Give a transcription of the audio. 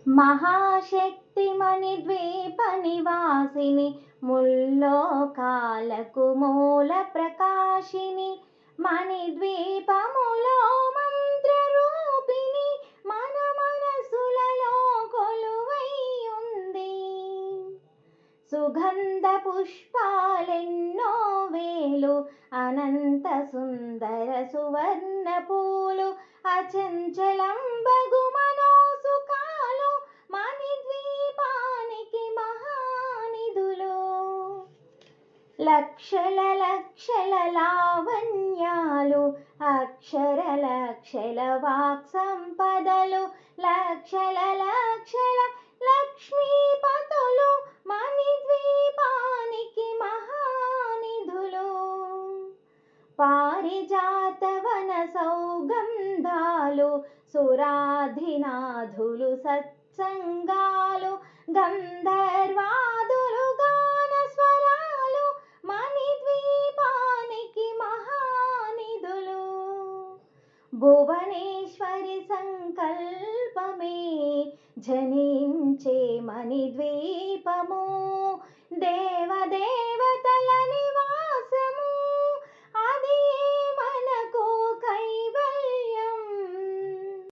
మహాశక్తి మణిద్వీప నివాసిని, ముల్లోకాలకు మూల ప్రకాశిని, మణిద్వీపములో మంత్రరూపిణి, మన మనసులలో కొలువై ఉంది. సుగంధ పుష్పాలెన్నో వేలు, అనంత సుందర సువర్ణ పూలు, అచంచలం బగు మనోసుఖాలు, మణిద్వీపానికి మహానిధులు. లక్షల లక్షల లావణ్యాలు, అక్షర లక్షల వాక్ సంపదలు, లక్షల లక్షల లక్ష్మీపతులు, మణిద్వీపానికి మహానిధులు. పారిజాతవన సౌగంధాలు, సురాధినాథులు సత్సంగాలు, గంధర్వాదులు గాన స్వరాలు, మణిద్వీపానికి మహానిధులు. భువనేశ్వరి సంకల్పమే జనించే మణిద్వీపము, దేవదేవుని